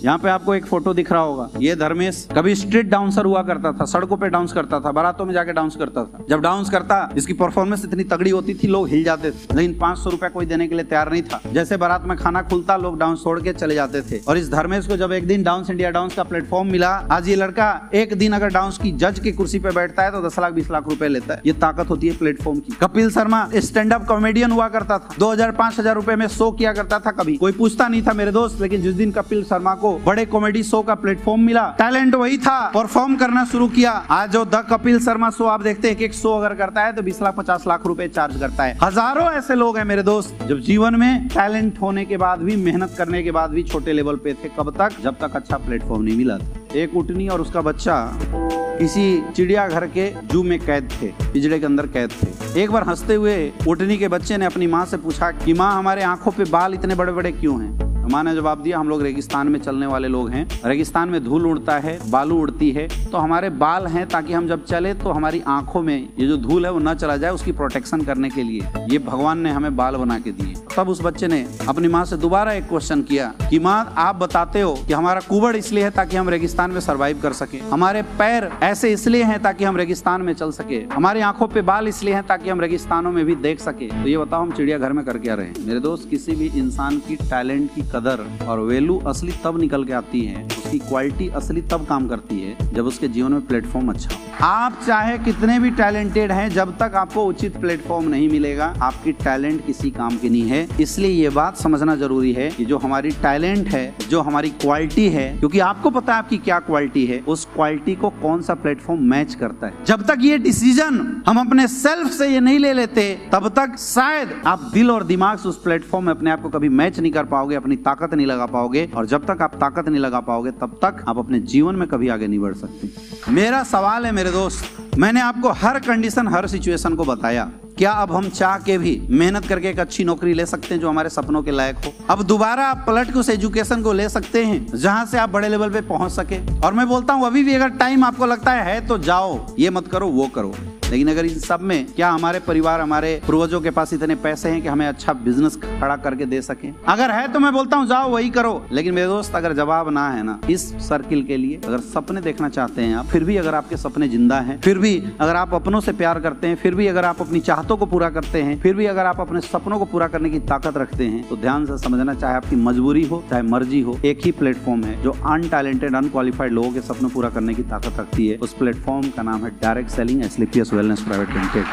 यहाँ पे आपको एक फोटो दिख रहा होगा, ये धर्मेश कभी स्ट्रीट डांसर हुआ करता था, सड़कों पे डांस करता था, बारातों में जाके डांस करता था। जब डांस करता, इसकी परफॉर्मेंस इतनी तगड़ी होती थी, लोग हिल जाते थे, लेकिन 500 रुपया कोई देने के लिए तैयार नहीं था। जैसे बारात में खाना खुलता, लोग डांस छोड़ के चले जाते थे। और इस धर्मेश को जब एक दिन डांस इंडिया डांस का प्लेटफॉर्म मिला, आज ये लड़का एक दिन अगर डांस की जज की कुर्सी पे बैठता है तो 10 लाख 20 लाख रुपए लेता है। ये ताकत होती है प्लेटफॉर्म की। Kapil Sharma stand up comedian हुआ करता था, 2000-5000 रुपए में शो किया करता था, कभी कोई पूछता नहीं था मेरे दोस्त। लेकिन जिस दिन कपिल शर्मा को बड़े कॉमेडी शो का प्लेटफॉर्म मिला, टैलेंट वही था, परफॉर्म करना शुरू किया। आज जो द कपिल शर्मा शो आप देखते हैं, एक शो अगर करता है तो 20 लाख 50 लाख रुपए चार्ज करता है। हजारों ऐसे लोग हैं मेरे दोस्त जब जीवन में टैलेंट होने के बाद भी, मेहनत करने के बाद भी छोटे लेवल पे थे। कब तक? जब तक अच्छा प्लेटफॉर्म नहीं मिला था। एक उटनी और उसका बच्चा किसी चिड़ियाघर के जू में कैद थे, पिंजरे के अंदर कैद थे। एक बार हंसते हुए उटनी के बच्चे ने अपनी माँ से पूछा कि माँ, हमारे आंखों पे बाल इतने बड़े बड़े क्यों हैं? माँ ने जवाब दिया, हम लोग रेगिस्तान में चलने वाले लोग हैं, रेगिस्तान में धूल उड़ता है, बालू उड़ती है, तो हमारे बाल हैं ताकि हम जब चले तो हमारी आंखों में ये जो धूल है वो न चला जाए, उसकी प्रोटेक्शन करने के लिए ये भगवान ने हमें बाल बना के दिए। तब उस बच्चे ने अपनी माँ से दोबारा एक क्वेश्चन किया कि माँ, आप बताते हो कि हमारा कुबड़ इसलिए है ताकि हम रेगिस्तान में सर्वाइव कर सके, हमारे पैर ऐसे इसलिए हैं ताकि हम रेगिस्तान में चल सके, हमारी आंखों पे बाल इसलिए हैं ताकि हम रेगिस्तानों में भी देख सके, तो ये बताओ हम चिड़ियाघर में कर क्या रहे हैं? मेरे दोस्त, किसी भी इंसान की टैलेंट की कदर और वैल्यू असली तब निकल के आती है, उसकी क्वालिटी असली तब काम करती है जब उसके जीवन में प्लेटफॉर्म अच्छा हो। आप चाहे कितने भी टैलेंटेड हैं, जब तक आपको उचित प्लेटफॉर्म नहीं मिलेगा, आपकी टैलेंट किसी काम की नहीं है। इसलिए ये बात समझना जरूरी है कि जो हमारी टैलेंट है, जो हमारी क्वालिटी है, क्योंकि आपको पता है आपकी क्या क्वालिटी है, उस क्वालिटी को कौन सा प्लेटफॉर्म मैच करता है। जब तक ये डिसीजन हम अपने सेल्फ से ये नहीं ले लेते, तब तक शायद आप दिल और दिमाग से उस प्लेटफॉर्म में अपने आप को कभी मैच नहीं कर पाओगे, अपनी ताकत नहीं लगा पाओगे। और जब तक आप ताकत नहीं लगा पाओगे, तब तक आप अपने जीवन में कभी आगे नहीं बढ़ सकते। मेरा सवाल है मेरे दोस्त, मैंने आपको हर कंडीशन, हर सिचुएशन को बताया, क्या अब हम चाह के भी मेहनत करके एक अच्छी नौकरी ले सकते हैं जो हमारे सपनों के लायक हो? अब दोबारा आप पलट के उस एजुकेशन को ले सकते हैं जहां से आप बड़े लेवल पे पहुंच सके? और मैं बोलता हूं, अभी भी अगर टाइम आपको लगता है तो जाओ, ये मत करो वो करो। लेकिन अगर इन सब में क्या हमारे परिवार, हमारे पूर्वजों के पास इतने पैसे हैं कि हमें अच्छा बिजनेस खड़ा करके दे सके? अगर है तो मैं बोलता हूँ जाओ वही करो। लेकिन मेरे दोस्त, अगर जवाब ना है ना इस सर्किल के लिए, अगर सपने देखना चाहते हैं आप, फिर भी अगर आपके सपने जिंदा हैं, फिर भी अगर आप अपनों से प्यार करते हैं, फिर भी अगर आप अपनी चाहतों को पूरा करते हैं, फिर भी अगर आप अपने सपनों को पूरा करने की ताकत रखते हैं, तो ध्यान से समझना, चाहे आपकी मजबूरी हो चाहे मर्जी हो, एक ही प्लेटफॉर्म है जो अनटैलेंटेड, अनक्वालिफाइड लोगों के सपने पूरा करने की ताकत रखती है। उस प्लेटफॉर्म का नाम है डायरेक्ट सेलिंग एसलीपीएस वेलनेस प्राइवेट लिमिटेड।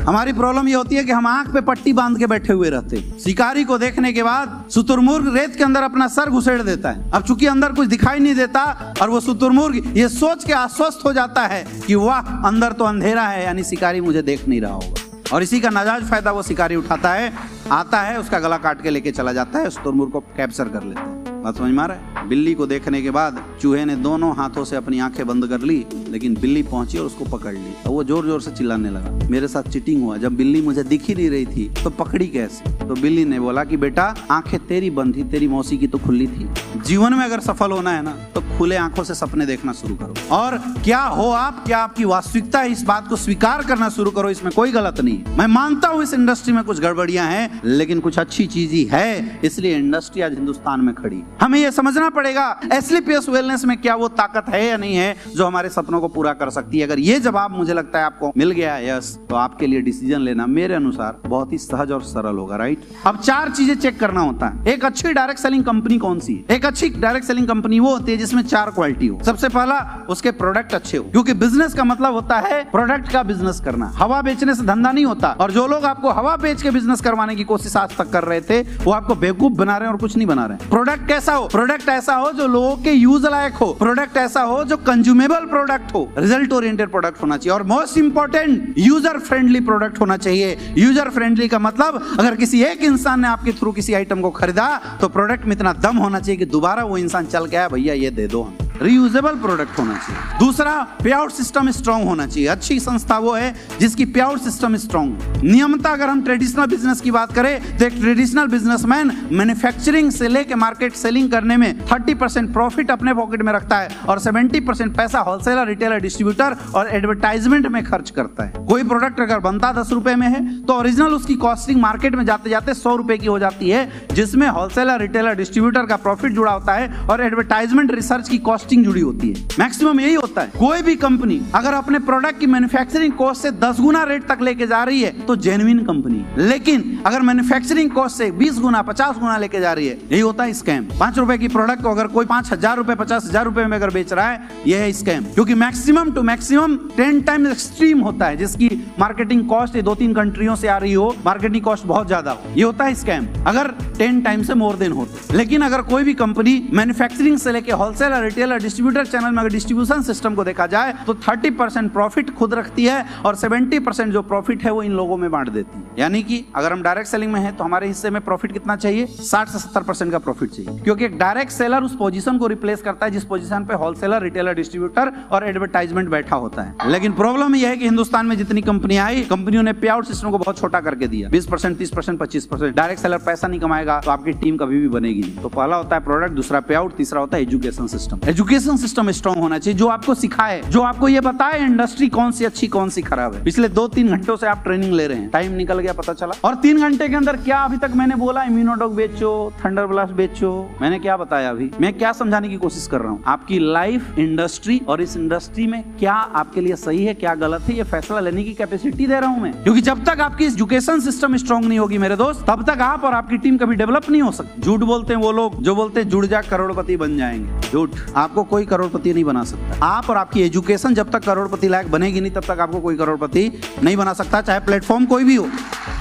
हमारी प्रॉब्लम ये होती है कि हम आंख पे पट्टी बांध के बैठे हुए रहते हैं। शिकारी को देखने के बाद शुतुरमुर्ग रेत के अंदर अपना सर घुसेड़ देता है। अब चूंकि अंदर कुछ दिखाई नहीं देता और वो शुतुरमुर्ग ये सोच के आश्वस्त हो जाता है कि वाह, अंदर तो अंधेरा है, यानी शिकारी मुझे देख नहीं रहा होगा। और इसी का नाजायज फायदा वो शिकारी उठाता है, आता है, उसका गला काट के लेके चला जाता है, शुतुरमुर्ग को कैप्चर कर लेता है। बात समझ में आ रहा है? बिल्ली को देखने के बाद चूहे ने दोनों हाथों से अपनी आंखें बंद कर ली, लेकिन बिल्ली पहुंची और उसको पकड़ ली। और वो जोर जोर से चिल्लाने लगा, मेरे साथ चीटिंग हुआ, जब बिल्ली मुझे दिख ही नहीं रही थी तो पकड़ी कैसे? तो बिल्ली ने बोला कि बेटा, आंखें तेरी बंद थी, तेरी मौसी की तो खुली थी। जीवन में अगर सफल होना है ना, तो खुले आंखों से सपने देखना शुरू करो। और क्या हो आप, क्या आपकी वास्तविकता है, इस बात को स्वीकार करना शुरू करो। इसमें कोई गलत नहीं। मैं मानता हूँ इस इंडस्ट्री में कुछ गड़बड़ियां हैं, लेकिन कुछ अच्छी चीज ही है, इसलिए इंडस्ट्री आज हिंदुस्तान में खड़ी। हमें यह समझना पड़ेगा एसलीपीएस वेलनेस में क्या वो ताकत है या नहीं है जो हमारे सपनों को पूरा कर सकती है। अगर ये जवाब मुझे लगता है आपको मिल गया यस, तो आपके लिए डिसीजन लेना मेरे अनुसार बहुत ही सहज और सरल होगा। राइट? अब 4 चीजें चेक करना होता है। एक अच्छी डायरेक्ट सेलिंग कंपनी कौन सी है? एक अच्छी डायरेक्ट सेलिंग कंपनी वो होती है जिसमें 4 क्वालिटी हो। सबसे पहला, उसके प्रोडक्ट अच्छे हो, क्योंकि बिजनेस का मतलब होता है प्रोडक्ट का बिजनेस करना। हवा बेचने से धंधा नहीं होता। और जो लोग आपको हवा बेच के बिजनेस करवाने की कोशिश आज तक कर रहे थे, वो आपको बेवकूफ बना रहे हैं और कुछ नहीं बना रहे। प्रोडक्ट कैसा हो? प्रोडक्ट ऐसा हो जो लोगों के यूज लायक हो। प्रोडक्ट ऐसा हो जो कंज्यूमेबल प्रोडक्ट हो, रिजल्ट ओरिएंटेड प्रोडक्ट होना चाहिए। और most important, user friendly product होना चाहिए। यूजर फ्रेंडली का मतलब, अगर किसी एक इंसान ने आपके थ्रू किसी आइटम को खरीदा, तो प्रोडक्ट में इतना दम होना चाहिए कि दोबारा वो इंसान चल के आया, भैया ये दे दो। रीयूजेबल प्रोडक्ट होना चाहिए। दूसरा, पे आउट सिस्टम स्ट्रांग होना चाहिए। अच्छी संस्था वो है जिसकी पे आउट सिस्टम स्ट्रांग है। नियमता अगर हम ट्रेडिशनल बिजनेस की बात करें तो एक ट्रेडिशनल बिजनेसमैन मैन्युफैक्चरिंग से लेके मार्केट सेलिंग करने में 30% प्रॉफिट अपने पॉकेट में रखता है और 70% पैसा होलसेलर, रिटेलर, डिस्ट्रीब्यूटर और एडवर्टाइजमेंट में खर्च करता है। कोई प्रोडक्ट अगर बनता 10 रुपए में है तो ओरिजिनल उसकी कॉस्टिंग मार्केट में जाते जाते 100 रुपए की हो जाती है, जिसमें होलसेलर, रिटेलर, डिस्ट्रीब्यूटर का प्रॉफिट जुड़ा होता है और एडवर्टाइजमेंट, रिसर्च की कॉस्टिंग जुड़ी होती है। मैक्सिमम यही होता है। कोई भी कंपनी अगर अपने प्रोडक्ट की मैन्युफैक्चरिंग कॉस्ट से 10 गुना रेट तक लेके जा रही है तो जेन्युइन कंपनी है। लेकिन अगर मैन्युफैक्चरिंग कॉस्ट से 20 गुना, 50 गुना लेके जा रही है, यही होता है स्कैम। 5 रुपए की प्रोडक्ट को अगर कोई 5,000 रुपए, 50,000 रुपए में अगर बेच रहा है, यह है स्कैम। क्योंकि maximum to maximum 10 time extreme होता है, जिसकी मार्केटिंग कॉस्ट 2-3 कंट्रियों से आ रही हो, मार्केटिंग कॉस्ट बहुत ज्यादा हो, ये होता है स्कैम। अगर 10 टाइम से मोर देन होते। लेकिन अगर कोई भी कंपनी मैन्युफैक्चरिंग से लेके होलसेलर, रिटेलर, डिस्ट्रीब्यूटर चैनल में अगर डिस्ट्रीब्यूशन सिस्टम को देखा जाए तो 30% प्रॉफिट खुद रखती है और 70% जो प्रॉफिट है वो इन लोगों में बांट देती है। यानी कि अगर हम डायरेक्ट सेलिंग में हैं तो हमारे हिस्से में प्रॉफिट कितना चाहिए? 60 से 70% का प्रॉफिट चाहिए। क्योंकि एक डायरेक्ट सेलर उस पोजीशन को रिप्लेस करता है जिस पोजीशन पे होलसेलर, रिटेलर, डिस्ट्रीब्यूटर और एडवर्टाइजमेंट बैठा होता है। लेकिन प्रॉब्लम यह है कि हिंदुस्तान में जितनी कंपनियां आई, कंपनियों ने पे आउट सिस्टम को बहुत छोटा करके दिया। 20%, 30%, 25%। डायरेक्ट सेलर पैसा नहीं कमाएगा तो आपकी टीम कभी भी बनेगी नहीं। तो पहला होता है प्रोडक्ट, दूसरा पे आउट, तीसरा होता है education system. Education system strong होना चाहिए, जो आपको सिखाए, जो आपको ये बताए इंडस्ट्री कौन सी अच्छी, कौन सी खराब है। पिछले 2-3 घंटों से आप ट्रेनिंग ले रहे हैं, टाइम निकल गया पता चला। और 3 घंटे के अंदर क्या अभी तक मैंने बोला? इम्यूनोडॉक बेचो, थंडर ब्लास्ट बेचो, मैंने क्या बताया? अभी मैं क्या समझाने की कोशिश कर रहा हूँ? आपकी लाइफ, इंडस्ट्री और इस इंडस्ट्री में क्या आपके लिए सही है, क्या गलत है, ये फैसला लेने की कैपेसिटी दे रहा हूं मैं। क्योंकि जब तक आपकी एजुकेशन सिस्टम स्ट्रांग नहीं होगी मेरे दोस्त, तब तक आप और आपकी टीम कभी डेवलप नहीं हो सकती। झूठ बोलते हैं वो लोग जो बोलते हैं जुड़ जा करोड़पति बन जाएंगे। झूठ, आपको कोई करोड़पति नहीं बना सकता। आप और आपकी एजुकेशन जब तक करोड़पति लायक बनेगी नहीं, तब तक आपको कोई करोड़पति नहीं बना सकता, चाहे प्लेटफॉर्म कोई भी हो।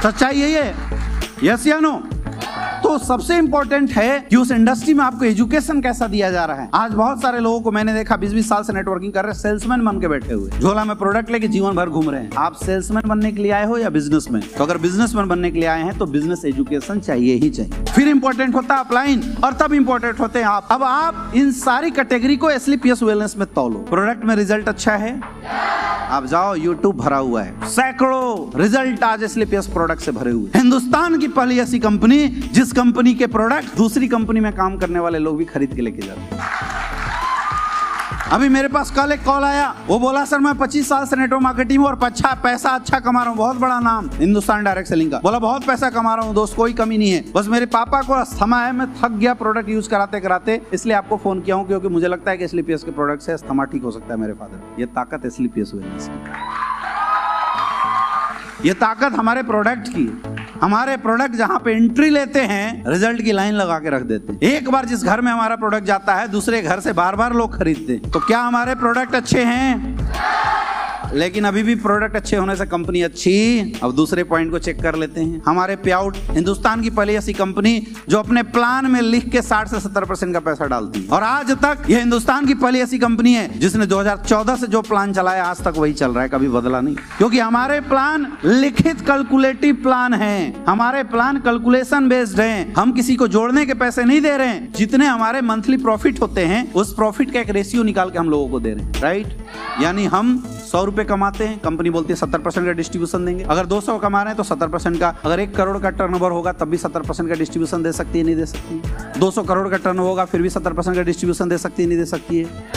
सच्चाई यही है, यस या नो? तो सबसे इंपॉर्टेंट है कि उस इंडस्ट्री में आपको एजुकेशन कैसा दिया जा रहा है। आज बहुत सारे लोगों को मैंने देखा 20-20 साल से नेटवर्किंग कर रहे, सेल्समैन बन के बैठे हुए, झोला में प्रोडक्ट लेके जीवन भर घूम रहे हैं। आप सेल्समैन बनने के लिए आए हो या बिजनेसमैन? तो अगर बिजनेसमैन बनने के लिए आए हैं तो बिजनेस एजुकेशन चाहिए ही चाहिए। फिर इंपॉर्टेंट होता है अपलाइन, और तब इंपॉर्टेंट होते हैं आप। अब आप इन सारी कैटेगरी को एसलीपीएस वेलनेस में तौलो। प्रोडक्ट में रिजल्ट अच्छा है, आप जाओ, यूट्यूब भरा हुआ है, सैकड़ों रिजल्ट आज एसलीपीएस प्रोडक्ट से भरे हुए। हिंदुस्तान की पहली ऐसी कंपनी जिस कंपनी के प्रोडक्ट दूसरी कंपनी में काम करने वाले लोग भी खरीद के लेके जाते हैं। अभी मेरे पास कल एक कॉल आया, वो बोला सर मैं 25 साल से नेटवर्क मार्केटिंग में और पैसा अच्छा कमा रहा हूँ, बहुत बड़ा नाम हिंदुस्तान डायरेक्ट सेलिंग का। बोला बहुत पैसा कमा रहा हूँ दोस्त, कोई कमी नहीं है, बस मेरे पापा को अस्थमा है, मैं थक गया प्रोडक्ट यूज कराते कराते, इसलिए आपको फोन किया हूँ क्योंकि मुझे लगता है कि एसलीपीएस के प्रोडक्ट से अस्थमा ठीक हो सकता है मेरे फादर। ये ताकत एसलीपीएस वेलनेस की, ये ताकत हमारे प्रोडक्ट की। हमारे प्रोडक्ट जहां पे एंट्री लेते हैं, रिजल्ट की लाइन लगा के रख देते हैं। एक बार जिस घर में हमारा प्रोडक्ट जाता है, दूसरे घर से बार-बार लोग खरीदते हैं। तो क्या हमारे प्रोडक्ट अच्छे हैं? लेकिन अभी भी प्रोडक्ट अच्छे होने से कंपनी अच्छी। अब दूसरे पॉइंट को चेक कर लेते हैं। हमारे पे आउट, हिंदुस्तान की पहली ऐसी कंपनी जो अपने प्लान में लिख के 60 से 70% का पैसा डालती है। और आज तक ये हिंदुस्तान की पहली ऐसी कंपनी है जिसने 2014 से जो प्लान चलाया आज तक वही चल रहा है, कभी बदला नहीं। क्योंकि हमारे प्लान लिखित कैलकुलेटिव प्लान है, हमारे प्लान कैलकुलेशन बेस्ड हैं। हम किसी को जोड़ने के पैसे नहीं दे रहे हैं, जितने हमारे मंथली प्रॉफिट होते हैं उस प्रॉफिट का एक रेशियो निकाल के हम लोगों को दे रहे हैं, राइट? यानी हम 100 रुपए कमाते हैं, कंपनी बोलती है 70% का डिस्ट्रीब्यूशन देंगे। अगर 200 कमा रहे हैं तो 70% का, अगर 1 करोड़ का टर्नओवर होगा तब भी 70% का डिस्ट्रीब्यूशन दे सकती है, नहीं दे सकती? 200 करोड़ का टर्नओवर होगा फिर भी 70% का डिस्ट्रीब्यूशन दे सकती है, नहीं दे सकती है?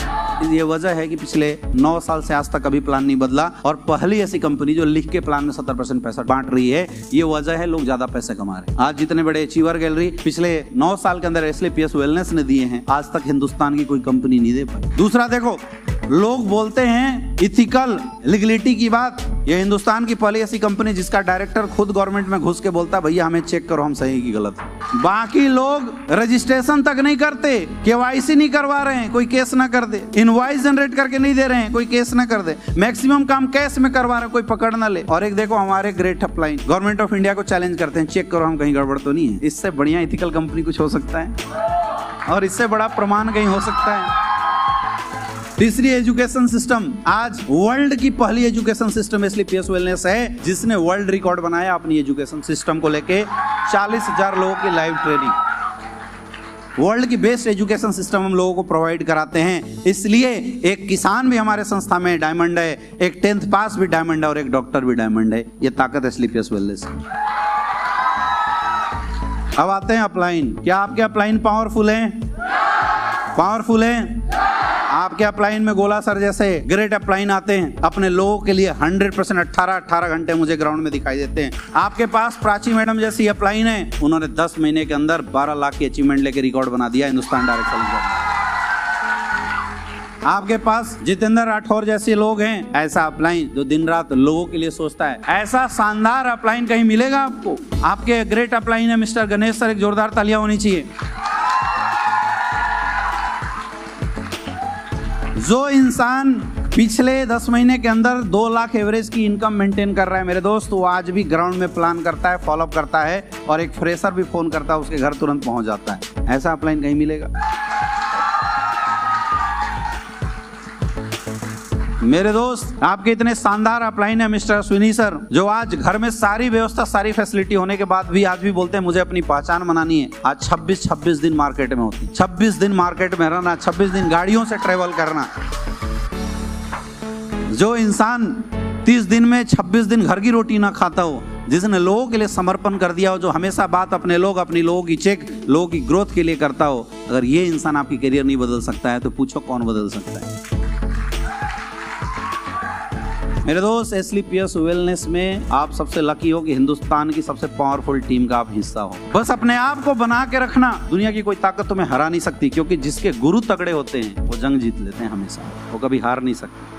ये वजह है कि पिछले 9 साल से आज तक कभी प्लान नहीं बदला और पहली ऐसी कंपनी जो लिख के प्लान में 70% पैसा बांट रही है। ये वजह है लोग ज्यादा पैसे कमा रहे हैं। आज जितने बड़े अचीवर गैलरी पिछले 9 साल के अंदर एसलीपीएस वेलनेस ने दिए हैं, आज तक हिंदुस्तान की कोई कंपनी नहीं दे पाई। दूसरा देखो, लोग बोलते हैं इथिकल लीगलिटी की बात, ये हिंदुस्तान की पहली ऐसी कंपनी जिसका डायरेक्टर खुद गवर्नमेंट में घुस के बोलता है भैया हमें चेक करो हम सही की गलत है। बाकी लोग रजिस्ट्रेशन तक नहीं करते, केवाईसी नहीं करवा रहे हैं, कोई केस ना कर दे, इनवॉइस जनरेट करके नहीं दे रहे हैं, कोई केस ना कर दे, मैक्सिमम काम कैश में करवा रहे हैं, कोई पकड़ ना ले। और एक देखो हमारे great upline government of India को चैलेंज करते हैं, चेक करो हम कहीं गड़बड़ तो नहीं है। इससे बढ़िया इथिकल कंपनी कुछ हो सकता है और इससे बड़ा प्रमाण कहीं हो सकता है? तीसरी एजुकेशन सिस्टम, आज वर्ल्ड की पहली एजुकेशन सिस्टम एसलीपीएस वेलनेस है जिसने वर्ल्ड रिकॉर्ड बनाया अपनी एजुकेशन सिस्टम को लेके 40,000 लोगों की लाइव ट्रेनिंग। वर्ल्ड की बेस्ट एजुकेशन सिस्टम हम लोगों को प्रोवाइड कराते हैं। इसलिए एक किसान भी हमारे संस्था में डायमंड है, एक 10th पास भी डायमंड है और एक डॉक्टर भी डायमंड है। ये ताकत है स्लीपियस वेलनेस। अब आते हैं अपलाइन। क्या आपके अपलाइन पावरफुल हैं? पावरफुल हैं? आपके अपलाइन में गोला सर जैसे ग्रेट अपलाइन आते हैं अपने लोगों के लिए 100% 18 घंटे मुझे ग्राउंड में दिखाई देते हैं। आपके पास प्राची मैडम जैसी अपलाइन है, उन्होंने 10 महीने के अंदर 12 लाख की अचीवमेंट लेके रिकॉर्ड बना दिया हिंदुस्तान डायरेक्ट सेलिंग। आपके पास जितेंद्र राठौर जैसे लोग हैं, ऐसा अपलाइन जो दिन रात लोगों के लिए सोचता है। ऐसा शानदार अपलाइन कहीं मिलेगा आपको? आपके ग्रेट अपलाइन है मिस्टर गणेश सर, एक जोरदार तालियां होनी चाहिए। जो इंसान पिछले 10 महीने के अंदर 2 लाख एवरेज की इनकम मेंटेन कर रहा है मेरे दोस्त, वो आज भी ग्राउंड में प्लान करता है, फॉलोअप करता है और एक फ्रेशर भी फोन करता है, उसके घर तुरंत पहुंच जाता है। ऐसा अपलाइन कहीं मिलेगा? मेरे दोस्त आपके इतने शानदार अपलाइन है मिस्टर अश्विनी सर, जो आज घर में सारी व्यवस्था सारी फैसिलिटी होने के बाद भी आज भी बोलते हैं मुझे अपनी पहचान बनानी है। आज 26 दिन मार्केट में होती, 26 दिन मार्केट में रहना, 26 दिन गाड़ियों से ट्रेवल करना। जो इंसान 30 दिन में 26 दिन घर की रोटी ना खाता हो, जिसने लोगों के लिए समर्पण कर दिया हो, जो हमेशा बात अपने लोग अपनी लोगों की चेक लोगों की ग्रोथ के लिए करता हो, अगर ये इंसान आपकी करियर नहीं बदल सकता है तो पूछो कौन बदल सकता है? मेरे दोस्त स्लीपियस वेलनेस में आप सबसे लकी हो कि हिंदुस्तान की सबसे पावरफुल टीम का आप हिस्सा हो। बस अपने आप को बना के रखना, दुनिया की कोई ताकत तुम्हें हरा नहीं सकती, क्योंकि जिसके गुरु तगड़े होते हैं वो जंग जीत लेते हैं हमेशा, वो कभी हार नहीं सकते।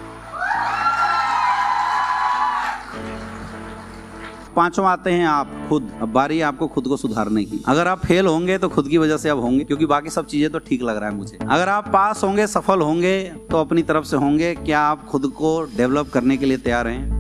5वां आते हैं आप खुद। अब बारी है आपको खुद को सुधारने की। अगर आप फेल होंगे तो खुद की वजह से अब होंगे, क्योंकि बाकी सब चीजें तो ठीक लग रहा है मुझे। अगर आप पास होंगे, सफल होंगे तो अपनी तरफ से होंगे। क्या आप खुद को डेवलप करने के लिए तैयार हैं?